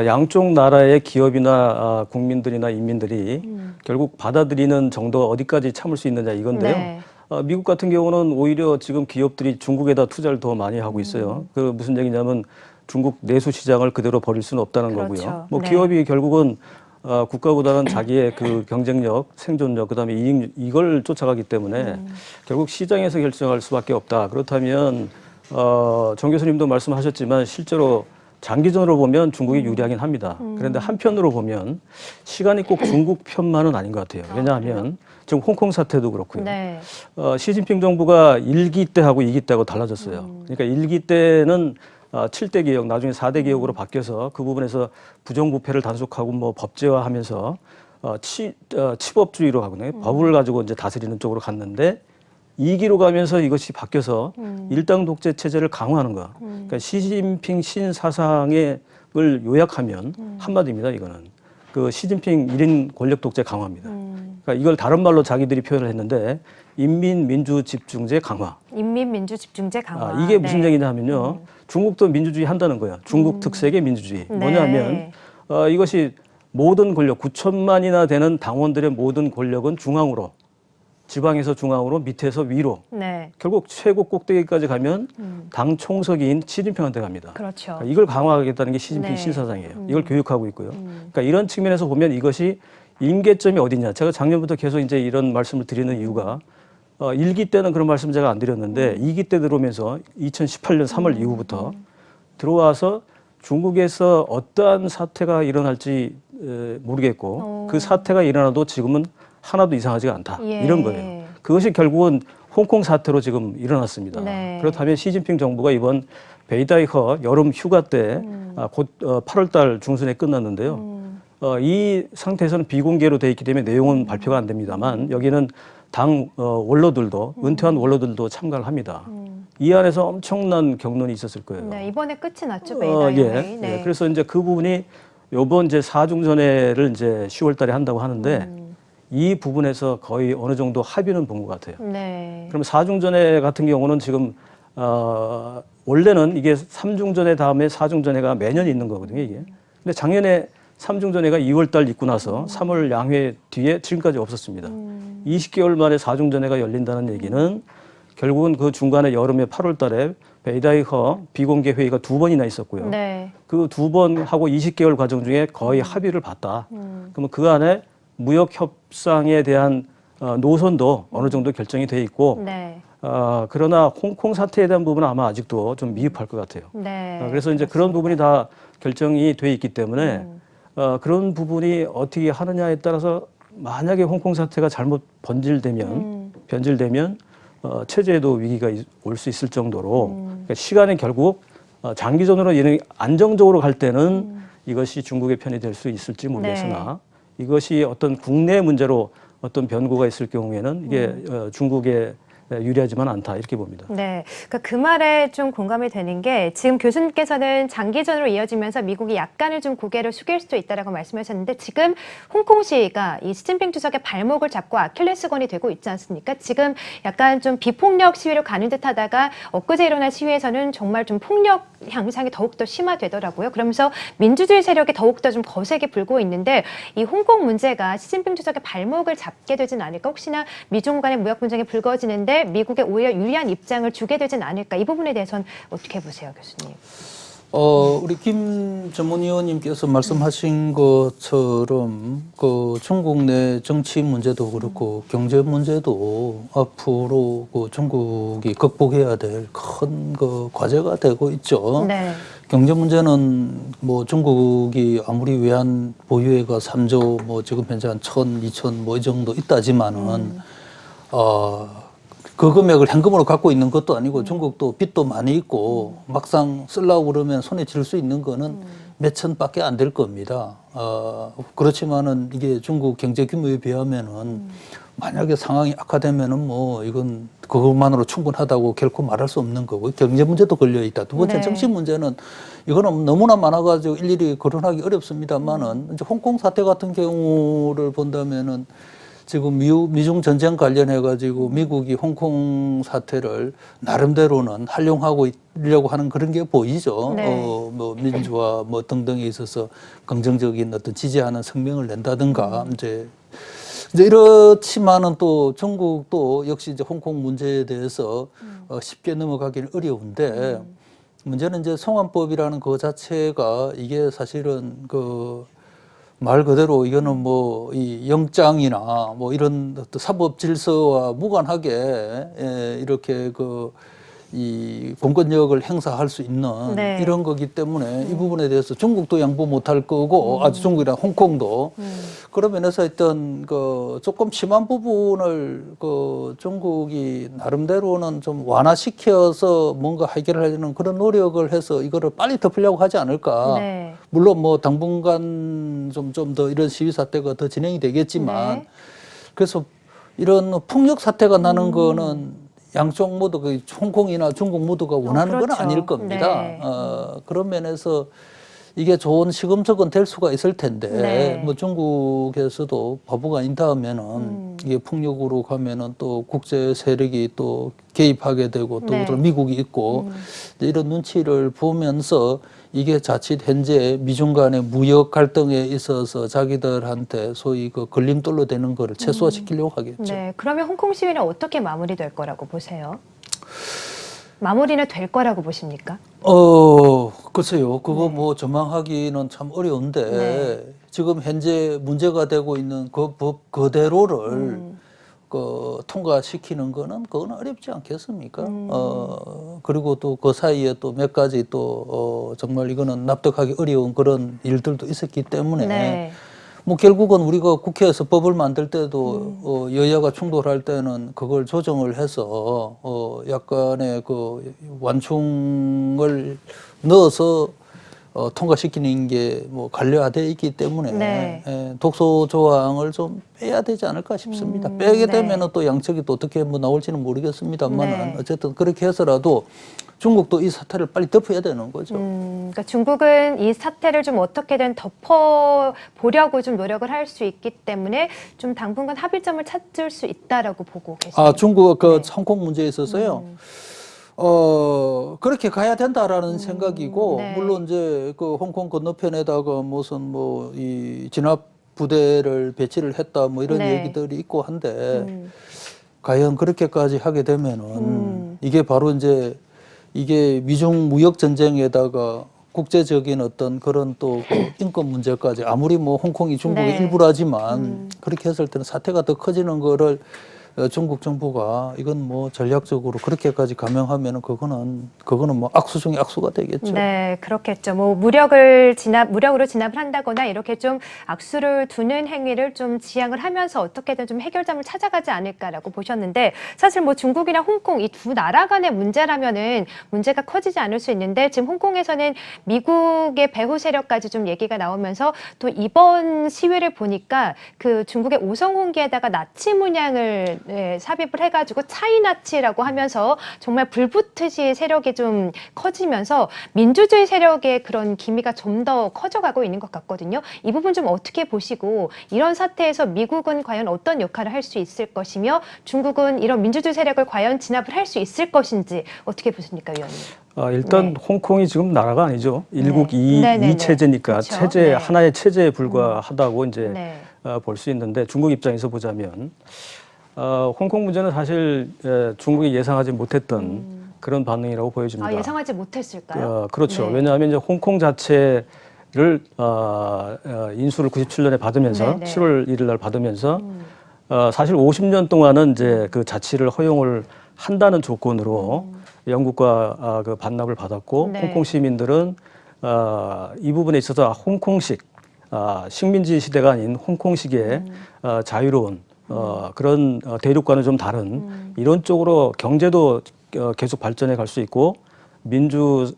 Speaker 2: 양쪽 나라의 기업이나 국민들이나 인민들이 결국 받아들이는 정도가 어디까지 참을 수 있느냐 이건데요.
Speaker 1: 네.
Speaker 2: 미국 같은 경우는 오히려 지금 기업들이 중국에다 투자를 더 많이 하고 있어요. 그 무슨 얘기냐면 중국 내수 시장을 그대로 버릴 수는 없다는
Speaker 1: 그렇죠.
Speaker 2: 거고요. 뭐
Speaker 1: 네.
Speaker 2: 기업이 결국은 국가보다는 자기의 그 경쟁력, 생존력, 그다음에 이익 이걸 쫓아가기 때문에 결국 시장에서 결정할 수밖에 없다. 그렇다면 정 교수님도 말씀하셨지만 실제로 장기전으로 보면 중국이 유리하긴 합니다. 그런데 한편으로 보면 시간이 꼭 중국 편만은 아닌 것 같아요. 왜냐하면 지금 홍콩 사태도 그렇고요.
Speaker 1: 네.
Speaker 2: 시진핑 정부가 1기 때하고 2기 때하고 달라졌어요. 그러니까 1기 때는 7대 개혁, 나중에 4대 개혁으로 바뀌어서 그 부분에서 부정부패를 단속하고 뭐 법제화하면서 치법주의로 가거든요. 법을 가지고 이제 다스리는 쪽으로 갔는데 2기로 가면서 이것이 바뀌어서 일당 독재 체제를 강화하는 거. 그러니까 시진핑 신사상을 요약하면 한마디입니다. 이거는 그 시진핑 1인 권력 독재 강화입니다. 그러니까 이걸 다른 말로 자기들이 표현을 했는데 인민민주집중제 강화.
Speaker 1: 인민민주집중제 강화.
Speaker 2: 이게 무슨
Speaker 1: 네.
Speaker 2: 얘기냐면요. 중국도 민주주의 한다는 거예요. 중국 특색의 민주주의.
Speaker 1: 네.
Speaker 2: 뭐냐면 이것이 모든 권력, 9천만이나 되는 당원들의 모든 권력은 중앙으로, 지방에서 중앙으로, 밑에서 위로.
Speaker 1: 네.
Speaker 2: 결국 최고 꼭대기까지 가면 당 총석인 시진핑한테 갑니다.
Speaker 1: 그렇죠.
Speaker 2: 그러니까 이걸 강화하겠다는 게 시진핑
Speaker 1: 네.
Speaker 2: 신사상이에요. 이걸 교육하고 있고요. 그러니까 이런 측면에서 보면 이것이 임계점이 어디냐. 제가 작년부터 계속 이제 이런 말씀을 드리는 이유가 1기 때는 그런 말씀 제가 안 드렸는데 2기 때 들어오면서 2018년 3월 이후부터 들어와서 중국에서 어떠한 사태가 일어날지 모르겠고 그 사태가 일어나도 지금은 하나도 이상하지가 않다.
Speaker 1: 예.
Speaker 2: 이런 거예요. 그것이 결국은 홍콩 사태로 지금 일어났습니다.
Speaker 1: 네.
Speaker 2: 그렇다면 시진핑 정부가 이번 베이다이허 여름 휴가 때 곧 8월 달 중순에 끝났는데요. 이 상태에서는 비공개로 돼 있기 때문에 내용은 발표가 안 됩니다만 여기는 당 원로들도 은퇴한 원로들도 참가를 합니다. 이 안에서 엄청난 격론이 있었을 거예요.
Speaker 1: 네, 이번에 끝이 났죠, 베이다이허
Speaker 2: 예,
Speaker 1: 회의. 네.
Speaker 2: 예. 그래서 이제 그 부분이 요번 이제 사중전회를 이제 10월 달에 한다고 하는데 이 부분에서 거의 어느 정도 합의는 본 것 같아요.
Speaker 1: 네.
Speaker 2: 그럼 사중전회 같은 경우는 지금 원래는 이게 삼중전회 다음에 사중전회가 매년 있는 거거든요, 이게. 근데 작년에 삼중전회가 2월 달 있고 나서 3월 양회 뒤에 지금까지 없었습니다. 20개월 만에 사중전회가 열린다는 얘기는 결국은 그 중간에 여름에 8월 달에 베이다이허 비공개 회의가 2번이나 있었고요.
Speaker 1: 네.
Speaker 2: 그 2번 하고 20개월 과정 중에 거의 합의를 봤다. 그러면 그 안에 무역 협상에 대한 노선도 어느 정도 결정이 돼 있고
Speaker 1: 네.
Speaker 2: 그러나 홍콩 사태에 대한 부분은 아마 아직도 좀 미흡할 것 같아요.
Speaker 1: 네.
Speaker 2: 그래서 이제 그런 부분이 다 결정이 돼 있기 때문에 그런 부분이 어떻게 하느냐에 따라서 만약에 홍콩 사태가 잘못 변질되면 체제에도 위기가 올 수 있을 정도로 그러니까 시간이 결국 장기전으로 얘는 안정적으로 갈 때는 이것이 중국의 편이 될 수 있을지 모르겠으나 이것이 어떤 국내 문제로 어떤 변고가 있을 경우에는 이게 중국에 유리하지만 않다 이렇게 봅니다.
Speaker 1: 네, 그러니까 그 말에 좀 공감이 되는 게 지금 교수님께서는 장기전으로 이어지면서 미국이 약간을 좀 고개를 숙일 수도 있다라고 말씀하셨는데 지금 홍콩시가 이 시진핑 주석의 발목을 잡고 아킬레스건이 되고 있지 않습니까? 지금 약간 좀 비폭력 시위를 가는 듯하다가 엊그제 일어난 시위에서는 정말 좀 폭력 양상이 더욱더 심화되더라고요. 그러면서 민주주의 세력이 더욱더 좀 거세게 불고 있는데 이 홍콩 문제가 시진핑 주석의 발목을 잡게 되진 않을까? 혹시나 미중 간의 무역 분쟁이 불거지는데 미국에 오히려 유리한 입장을 주게 되진 않을까? 이 부분에 대해서는 어떻게 보세요, 교수님?
Speaker 3: 우리 김 전문위원님께서 말씀하신 것처럼 그 중국 내 정치 문제도 그렇고 경제 문제도 앞으로 그 중국이 극복해야 될 큰 그 과제가 되고 있죠.
Speaker 1: 네.
Speaker 3: 경제 문제는 뭐 중국이 아무리 외환 보유액가 3조 뭐 지금 현재 한 1,000, 2,000 뭐 이 정도 있다지만은 그 금액을 현금으로 갖고 있는 것도 아니고 중국도 빚도 많이 있고 막상 쓰려고 그러면 손에 쥘 수 있는 거는 몇 천밖에 안 될 겁니다. 그렇지만은 이게 중국 경제 규모에 비하면은 만약에 상황이 악화되면은 뭐 이건 그것만으로 충분하다고 결코 말할 수 없는 거고 경제 문제도 걸려 있다. 두 번째
Speaker 1: 네.
Speaker 3: 정치 문제는 이거는 너무나 많아가지고 일일이 거론하기 어렵습니다만은 이제 홍콩 사태 같은 경우를 본다면은 지금 미중 전쟁 관련해 가지고 미국이 홍콩 사태를 나름대로는 활용하고 있려고 하는 그런 게 보이죠.
Speaker 1: 네.
Speaker 3: 뭐 민주화 뭐 등등에 있어서 긍정적인 어떤 지지하는 성명을 낸다든가 이제 이렇지만은 또 중국도 역시 이제 홍콩 문제에 대해서 쉽게 넘어가기는 어려운데 문제는 이제 송환법이라는 그 자체가 이게 사실은 그 말 그대로 이거는 뭐 이 영장이나 뭐 이런 어떤 사법 질서와 무관하게 이렇게 그 이 공권력을 행사할 수 있는
Speaker 1: 네.
Speaker 3: 이런 거기 때문에 이 부분에 대해서 중국도 양보 못할 거고 중국이랑 홍콩도 그런 면에서 일단 그 조금 심한 부분을 그 중국이 나름대로는 좀 완화시켜서 뭔가 해결하려는 그런 노력을 해서 이거를 빨리 덮으려고 하지 않을까.
Speaker 1: 네.
Speaker 3: 물론 뭐 당분간 좀 더 이런 시위 사태가 더 진행이 되겠지만
Speaker 1: 네.
Speaker 3: 그래서 이런 폭력 사태가 나는 거는 양쪽 모두 그 홍콩이나 중국 모두가 원하는 건
Speaker 1: 그렇죠.
Speaker 3: 아닐 겁니다.
Speaker 1: 네.
Speaker 3: 그런 면에서 이게 좋은 시금석은 될 수가 있을 텐데
Speaker 1: 네.
Speaker 3: 뭐 중국에서도 바보가 아니다 하면은 이게 폭력으로 가면은 또 국제 세력이 또 개입하게 되고 또
Speaker 1: 네.
Speaker 3: 미국이 있고 이제 이런 눈치를 보면서 이게 자칫 현재 미중 간의 무역 갈등에 있어서 자기들한테 소위 그 걸림돌로 되는 거를 최소화시키려고 하겠죠.
Speaker 1: 네. 그러면 홍콩 시위는 어떻게 마무리될 거라고 보세요? 마무리는 될 거라고 보십니까?
Speaker 3: 글쎄요. 그거 뭐 전망하기는 참 어려운데
Speaker 1: 네.
Speaker 3: 지금 현재 문제가 되고 있는 그 법 그대로를 그 통과시키는 거는 그건 어렵지 않겠습니까? 그리고 또 그 사이에 또 몇 가지 또 정말 이거는 납득하기 어려운 그런 일들도 있었기 때문에
Speaker 1: 네.
Speaker 3: 뭐 결국은 우리가 국회에서 법을 만들 때도 여야가 충돌할 때는 그걸 조정을 해서 약간의 그 완충을 넣어서 통과시키는 게 뭐 관료화되어 있기 때문에
Speaker 1: 네.
Speaker 3: 독소 조항을 좀 빼야 되지 않을까 싶습니다. 빼게
Speaker 1: 네.
Speaker 3: 되면은 또 양측이 또 어떻게 뭐 나올지는 모르겠습니다만은
Speaker 1: 네.
Speaker 3: 어쨌든 그렇게 해서라도 중국도 이 사태를 빨리 덮어야 되는 거죠.
Speaker 1: 그러니까 중국은 이 사태를 좀 어떻게든 덮어보려고 좀 노력을 할 수 있기 때문에 좀 당분간 합의점을 찾을 수 있다라고 보고 계십니다.
Speaker 3: 중국 그
Speaker 1: 네.
Speaker 3: 홍콩 문제에 있어서요. 그렇게 가야 된다라는 생각이고,
Speaker 1: 네.
Speaker 3: 물론 이제 그 홍콩 건너편에다가 무슨 뭐 이 진압 부대를 배치를 했다 뭐 이런
Speaker 1: 네.
Speaker 3: 얘기들이 있고 한데, 과연 그렇게까지 하게 되면은 이게 바로 이제 이게 미중 무역 전쟁에다가 국제적인 어떤 그런 또 그 인권 문제까지 아무리 뭐 홍콩이 중국의
Speaker 1: 네.
Speaker 3: 일부라지만 그렇게 했을 때는 사태가 더 커지는 거를 중국 정부가 이건 뭐 전략적으로 그렇게까지 감행하면은 그거는 뭐 악수 중에 악수가 되겠죠.
Speaker 1: 네, 그렇겠죠. 뭐 무력으로 진압을 한다거나 이렇게 좀 악수를 두는 행위를 좀 지양을 하면서 어떻게든 좀 해결점을 찾아가지 않을까라고 보셨는데, 사실 뭐 중국이나 홍콩 이 두 나라 간의 문제라면은 문제가 커지지 않을 수 있는데, 지금 홍콩에서는 미국의 배후 세력까지 좀 얘기가 나오면서 또 이번 시위를 보니까 그 중국의 오성 홍기에다가 나치 문양을 삽입을 해가지고 차이나치라고 하면서 정말 불붙듯이 세력이 좀 커지면서 민주주의 세력의 그런 기미가 좀 더 커져가고 있는 것 같거든요. 이 부분 좀 어떻게 보시고, 이런 사태에서 미국은 과연 어떤 역할을 할 수 있을 것이며 중국은 이런 민주주의 세력을 과연 진압을 할 수 있을 것인지 어떻게 보십니까, 위원님?
Speaker 2: 일단
Speaker 1: 네.
Speaker 2: 홍콩이 지금 나라가 아니죠. 일국
Speaker 1: 네, 네,
Speaker 2: 이 체제니까
Speaker 1: 그렇죠.
Speaker 2: 체제
Speaker 1: 네.
Speaker 2: 하나의 체제에 불과하다고 이제
Speaker 1: 네.
Speaker 2: 볼 수 있는데, 중국 입장에서 보자면 홍콩 문제는 사실 중국이 예상하지 못했던 그런 반응이라고 보여집니다.
Speaker 1: 예상하지 못했을까요?
Speaker 2: 그렇죠.
Speaker 1: 네.
Speaker 2: 왜냐하면 이제 홍콩 자체를 인수를 97년에 받으면서
Speaker 1: 네, 네.
Speaker 2: 7월 1일 날 받으면서 사실 50년 동안은 이제 그 자치를 허용을 한다는 조건으로 영국과 그 반납을 받았고,
Speaker 1: 네.
Speaker 2: 홍콩 시민들은 이 부분에 있어서 홍콩식 식민지 시대가 아닌 홍콩식의 자유로운 그런 대륙과는 좀 다른 이런 쪽으로 경제도 계속 발전해 갈 수 있고, 민주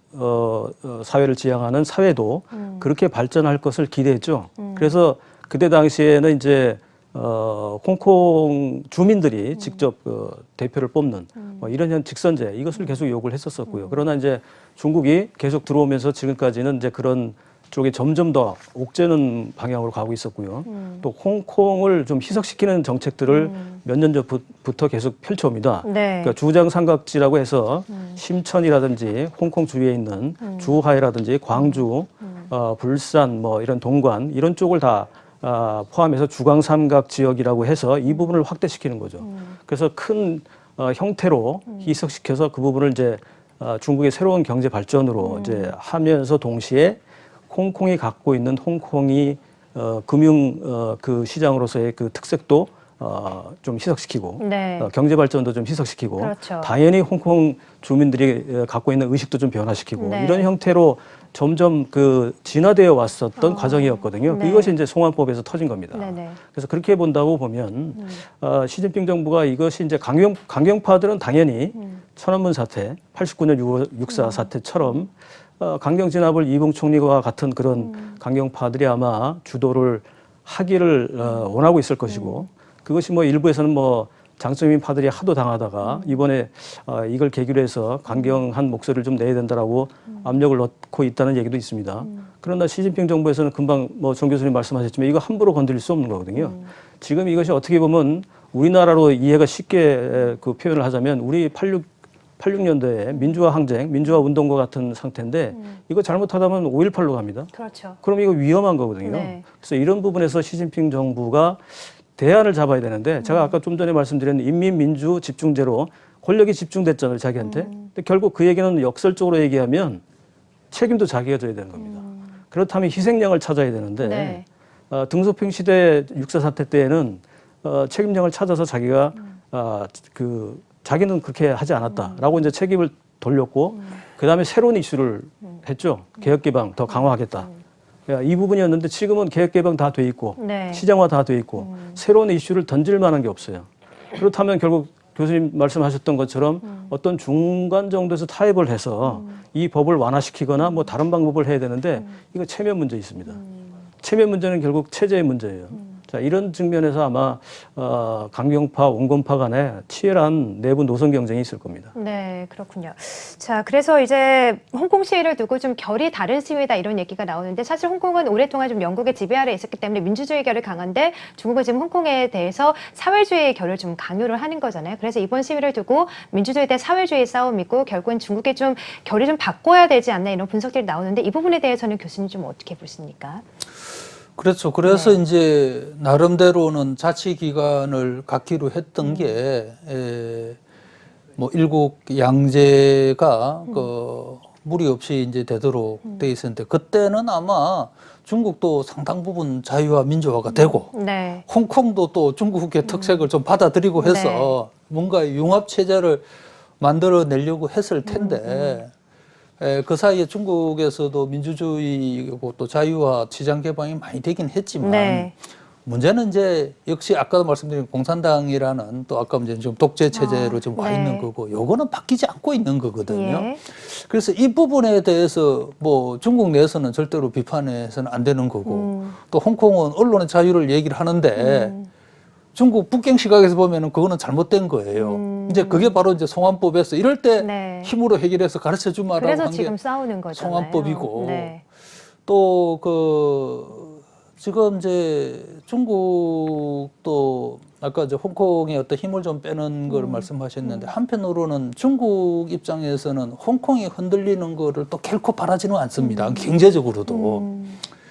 Speaker 2: 사회를 지향하는 사회도 그렇게 발전할 것을 기대했죠. 그래서 그때 당시에는 이제 홍콩 주민들이 직접 대표를 뽑는 뭐 이런 직선제 이것을 계속 요구를 했었었고요. 그러나 이제 중국이 계속 들어오면서 지금까지는 이제 그런 쪽에 점점 더 옥죄는 방향으로 가고 있었고요. 또 홍콩을 좀 희석시키는 정책들을 몇 년 전부터 계속 펼쳐옵니다.
Speaker 1: 네.
Speaker 2: 그러니까 주장 삼각지라고 해서 심천이라든지 홍콩 주위에 있는 주하이라든지 광주, 불산, 뭐 이런 동관 이런 쪽을 다 포함해서 주강 삼각 지역이라고 해서 이 부분을 확대시키는 거죠. 그래서 큰 형태로 희석시켜서 그 부분을 이제 중국의 새로운 경제 발전으로 이제 하면서 동시에 홍콩이 갖고 있는 홍콩이 금융 그 시장으로서의 그 특색도 좀 희석시키고
Speaker 1: 네.
Speaker 2: 경제 발전도 좀 희석시키고
Speaker 1: 그렇죠.
Speaker 2: 당연히 홍콩 주민들이 갖고 있는 의식도 좀 변화시키고
Speaker 1: 네.
Speaker 2: 이런 형태로 점점 그 진화되어 왔었던 과정이었거든요.
Speaker 1: 네.
Speaker 2: 이것이 이제 송환법에서 터진 겁니다.
Speaker 1: 네네.
Speaker 2: 그래서 그렇게 본다고 보면 시진핑 정부가 이것이 이제 강경파들은 당연히 천안문 사태, 89년 6.4 사태처럼 강경 진압을 이붕 총리와 같은 그런 강경파들이 아마 주도를 하기를 원하고 있을 것이고, 그것이 뭐 일부에서는 뭐 장쩌민파들이 하도 당하다가 이번에 이걸 계기로 해서 강경한 목소리를 좀 내야 된다라고 압력을 넣고 있다는 얘기도 있습니다. 그러나 시진핑 정부에서는 금방 뭐 정 교수님 말씀하셨지만 이거 함부로 건드릴 수 없는 거거든요. 지금 이것이 어떻게 보면 우리나라로 이해가 쉽게 그 표현을 하자면 우리 86년도에 민주화 항쟁, 민주화 운동과 같은 상태인데 이거 잘못하다면 5.18로 갑니다.
Speaker 1: 그렇죠.
Speaker 2: 그럼 이거 위험한 거거든요.
Speaker 1: 네.
Speaker 2: 그래서 이런 부분에서 시진핑 정부가 대안을 잡아야 되는데 제가 아까 좀 전에 말씀드린 인민민주 집중제로 권력이 집중됐잖아요, 자기한테. 근데 결국 그 얘기는 역설적으로 얘기하면 책임도 자기가 져야 되는 겁니다. 그렇다면 희생양을 찾아야 되는데
Speaker 1: 네.
Speaker 2: 등소평 시대 육사 사태 때에는 책임량을 찾아서 자기가 자기는 그렇게 하지 않았다라고 이제 책임을 돌렸고 그다음에 새로운 이슈를 했죠. 개혁 개방 더 강화하겠다. 이 부분이었는데 지금은 개혁 개방 다 돼 있고
Speaker 1: 네.
Speaker 2: 시장화 다 돼 있고 새로운 이슈를 던질 만한 게 없어요. 그렇다면 결국 교수님 말씀하셨던 것처럼 어떤 중간 정도에서 타협을 해서 이 법을 완화시키거나 뭐 다른 방법을 해야 되는데 이거 체면 문제 있습니다. 체면 문제는 결국 체제의 문제예요. 자, 이런 측면에서 아마 강경파, 온건파 간에 치열한 내부 노선 경쟁이 있을 겁니다.
Speaker 1: 네, 그렇군요. 자, 그래서 이제 홍콩 시위를 두고 좀 결이 다른 시위다 이런 얘기가 나오는데 사실 홍콩은 오랫동안 좀 영국의 지배 아래 있었기 때문에 민주주의 결을 강한데 중국은 지금 홍콩에 대해서 사회주의 결을 좀 강요를 하는 거잖아요. 그래서 이번 시위를 두고 민주주의 대 사회주의 싸움이고 결국은 중국의 좀 결이 좀 바꿔야 되지 않나 이런 분석들이 나오는데 이 부분에 대해서는 교수님 좀 어떻게 보십니까?
Speaker 3: 그렇죠. 그래서 이제 나름대로는 자치 기간을 갖기로 했던 게 뭐 일국 양제가 그 무리 없이 이제 되도록 돼 있었는데 그때는 아마 중국도 상당 부분 자유화 민주화가 되고
Speaker 1: 네.
Speaker 3: 홍콩도 또 중국의 특색을 좀 받아들이고 해서 뭔가 융합 체제를 만들어내려고 했을 텐데 그 사이에 중국에서도 민주주의고 또 자유화 시장 개방이 많이 되긴 했지만
Speaker 1: 네.
Speaker 3: 문제는 이제 역시 아까도 말씀드린 공산당이라는 또 아까 이제 좀 독재 체제로 지금 와
Speaker 1: 네.
Speaker 3: 있는 거고 요거는 바뀌지 않고 있는 거거든요.
Speaker 1: 예.
Speaker 3: 그래서 이 부분에 대해서 뭐 중국 내에서는 절대로 비판해서는 안 되는 거고 또 홍콩은 언론의 자유를 얘기를 하는데 중국 북경 시각에서 보면은 그거는 잘못된 거예요. 이제 그게 바로 이제 송환법에서 이럴 때
Speaker 1: 네.
Speaker 3: 힘으로 해결해서 가르쳐 주마라고
Speaker 1: 그래서
Speaker 3: 한
Speaker 1: 지금
Speaker 3: 게
Speaker 1: 싸우는 거잖아요.
Speaker 3: 송환법이고
Speaker 1: 네.
Speaker 3: 또 지금 이제 중국도 아까 이제 홍콩의 어떤 힘을 좀 빼는 걸 말씀하셨는데 한편으로는 중국 입장에서는 홍콩이 흔들리는 거를 또 결코 바라지는 않습니다. 경제적으로도.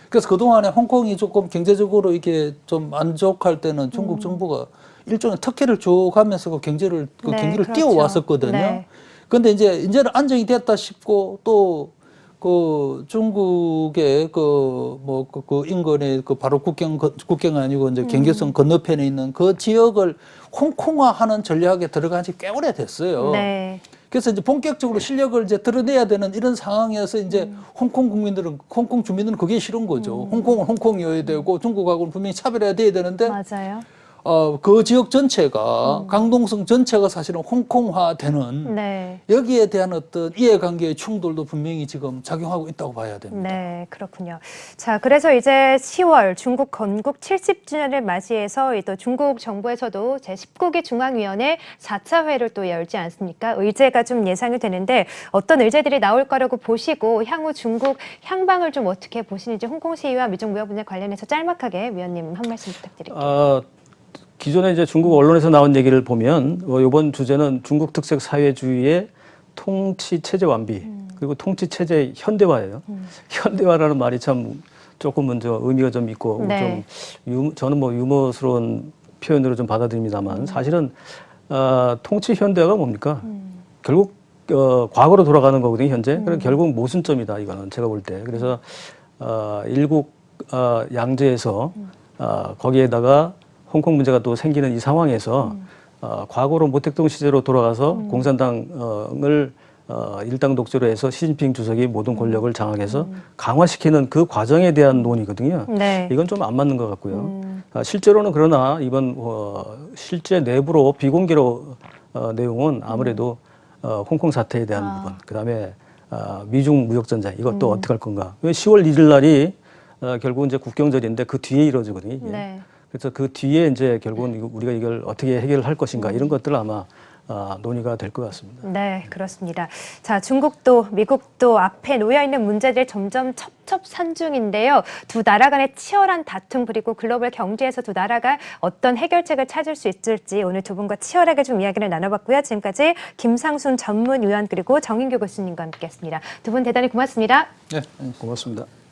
Speaker 3: 그래서 그동안에 홍콩이 조금 경제적으로 이렇게 좀 안 좋할 때는 중국 정부가 일종의 특혜를 줘가면서 그 경제를, 그
Speaker 1: 네,
Speaker 3: 경기를
Speaker 1: 그렇죠.
Speaker 3: 띄워왔었거든요.
Speaker 1: 네.
Speaker 3: 근데 이제는 안정이 됐다 싶고 또 그 중국의 그 인근의 그 바로 국경 아니고 이제 경계선 건너편에 있는 그 지역을 홍콩화하는 전략에 들어간 지 꽤 오래됐어요.
Speaker 1: 네.
Speaker 3: 그래서 이제 본격적으로 실력을 이제 드러내야 되는 이런 상황에서 이제 홍콩 주민들은 그게 싫은 거죠. 홍콩은 홍콩이어야 되고 중국하고는 분명히 차별해야 돼야 되는데
Speaker 1: 맞아요.
Speaker 3: 그 지역 전체가 강동성 전체가 사실은 홍콩화되는
Speaker 1: 네.
Speaker 3: 여기에 대한 어떤 이해관계의 충돌도 분명히 지금 작용하고 있다고 봐야 됩니다.
Speaker 1: 네, 그렇군요. 자, 그래서 이제 10월 중국 건국 70주년을 맞이해서 또 중국 정부에서도 제19기 중앙위원회 4차 회를 또 열지 않습니까? 의제가 좀 예상이 되는데 어떤 의제들이 나올 거라고 보시고 향후 중국 향방을 좀 어떻게 보시는지 홍콩 시위와 미중 무역 분야 관련해서 짤막하게 위원님 한 말씀 부탁드릴게요.
Speaker 2: 기존에 이제 중국 언론에서 나온 얘기를 보면 이번 주제는 중국 특색 사회주의의 통치 체제 완비 그리고 통치 체제 현대화예요. 현대화라는 말이 참 조금 먼저 의미가 좀 있고
Speaker 1: 네.
Speaker 2: 저는 뭐 유머스러운 표현으로 좀 받아들입니다만 사실은 통치 현대화가 뭡니까? 결국 과거로 돌아가는 거거든요. 현재. 그럼 결국 모순점이다 이거는 제가 볼 때. 그래서 일국 양제에서 거기에다가 홍콩 문제가 또 생기는 이 상황에서 과거로 모택동 시대로 돌아가서 공산당을 일당 독재로 해서 시진핑 주석이 모든 권력을 장악해서 강화시키는 그 과정에 대한 논의거든요.
Speaker 1: 네.
Speaker 2: 이건 좀 안 맞는 것 같고요. 실제로는 그러나 이번 실제 내부로 비공개로 내용은 아무래도 홍콩 사태에 대한 부분, 그다음에 미중 무역 전쟁 이것도 어떻게 할 건가. 10월 1일 날이 결국 이제 국경절인데 그 뒤에 이루어지거든요. 이게.
Speaker 1: 네.
Speaker 2: 그래서 그 뒤에 이제 결국은 우리가 이걸 어떻게 해결할 것인가 이런 것들 아마 논의가 될 것 같습니다.
Speaker 1: 네, 그렇습니다. 자, 중국도 미국도 앞에 놓여있는 문제들 점점 첩첩산중인데요. 두 나라 간의 치열한 다툼 그리고 글로벌 경제에서 두 나라가 어떤 해결책을 찾을 수 있을지 오늘 두 분과 치열하게 좀 이야기를 나눠봤고요. 지금까지 김상순 전문위원 그리고 정인규 교수님과 함께했습니다. 두 분 대단히 고맙습니다.
Speaker 3: 네.
Speaker 2: 고맙습니다.